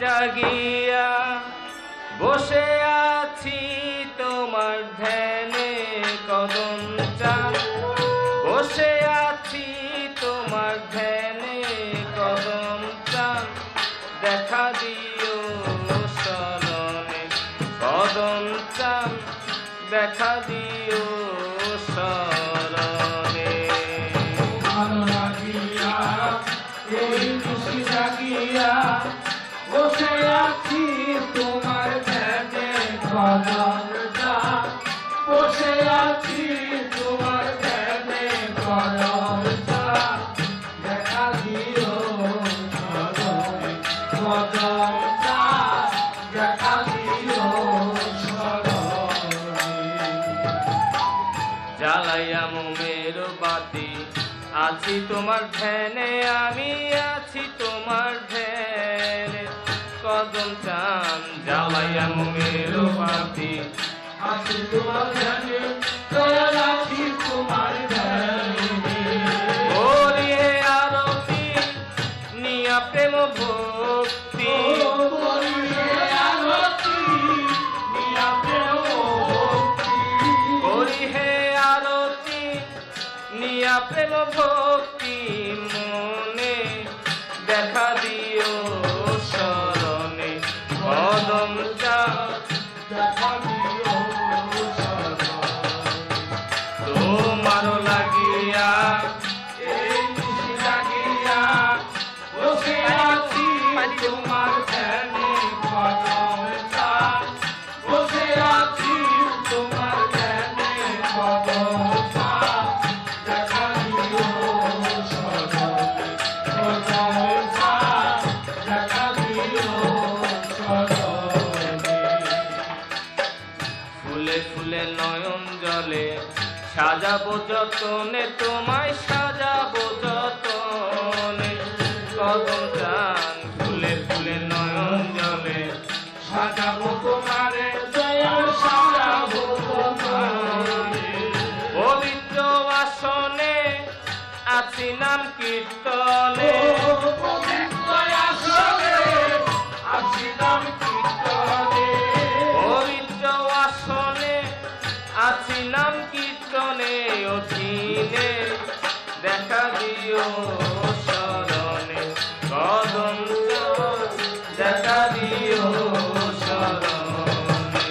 জাগিয়া বসে আছি তোমার ধ্যানে কদম চান বসে আছি তোমার ধ্যানে কদম চান দেখা দিও শরণে কদম চান দেখা দিও শরণে ভালো লাগিয়া এই খুশি জাগিয়া বসে আছি তোমার ধ্যানে কদম চান বসে আছি তোমার ধ্যানে কদম চান দেখা দিও শরণে কদম চান দেখা দিও শরণে জ্বালাইয়া মোমের বাতি আছি তোমার ধ্যানে আমি আছি তোমার ধ্যানে কদম চান জ্বালাইয়া মোমের বাতি আছি তোমার ধ্যানে দয়াল আছি তোমার ধ্যানে করিয়ে আরতি নিয়া প্রেম ভক্তি করিয়ে আরতি নিয়া প্রেম ভক্তি করি হে আরতি নিয়া প্রেম ভক্তি মনে দেখা দিও শরণে কদম চান দেখা দিও শরণে তোমার লাগিয়া এই খুশি লাগিয়া বসে আছি তোমার ধ্যানে কদম চান বসে আছি তোমার ধ্যানে কদম চান দেখা দিও শরণে কদম চান দেখা দিও শরণে ফুলে ফুলে নয়ন জলে সাজাবো যতনে তোমায় সাজাবো যতনে কদম চান ফুলে ফুলে নয়ন জলে সাজাবো তোমারে দয়াল সাজাবো তোমারে পবিত্র আসনে আছি নাম কীর্তনে পবিত্র আসনে আছি নাম কীর্তনে পবিত্র আসনে আছি নাম কীর্তনে অধীনে দেখা দিও শরণে কদম চান দেখা দিও শরণে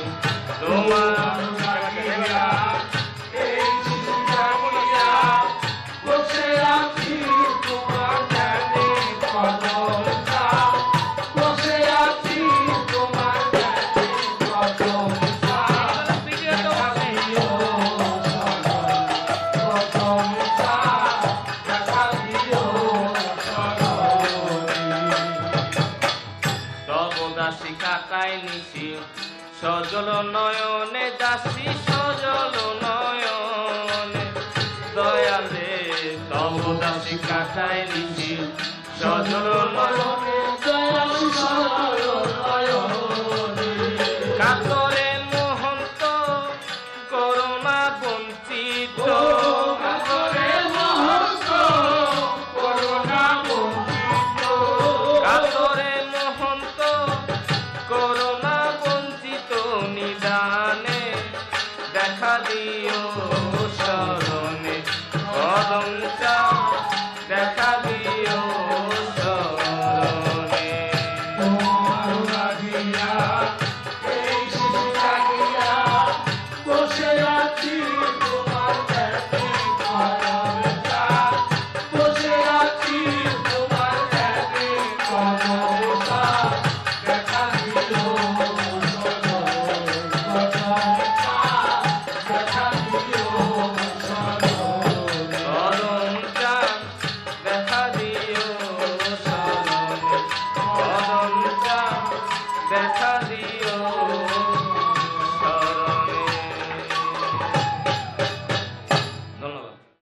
তোমার লাগিয়া এই খুশি জাগিয়া বসে আছি তোমার ধ্যানে কদম চান বসে আছি তোমার ধ্যানে কদম চান দেখা দিও শরণে কদম চান দেখা দিও শরণে তব দাসী কাকাই নিশি সজল নয়নে দাসী সজল নয়নে দয়ালে তব দাসী কাকাই নিশি সজল নয়নে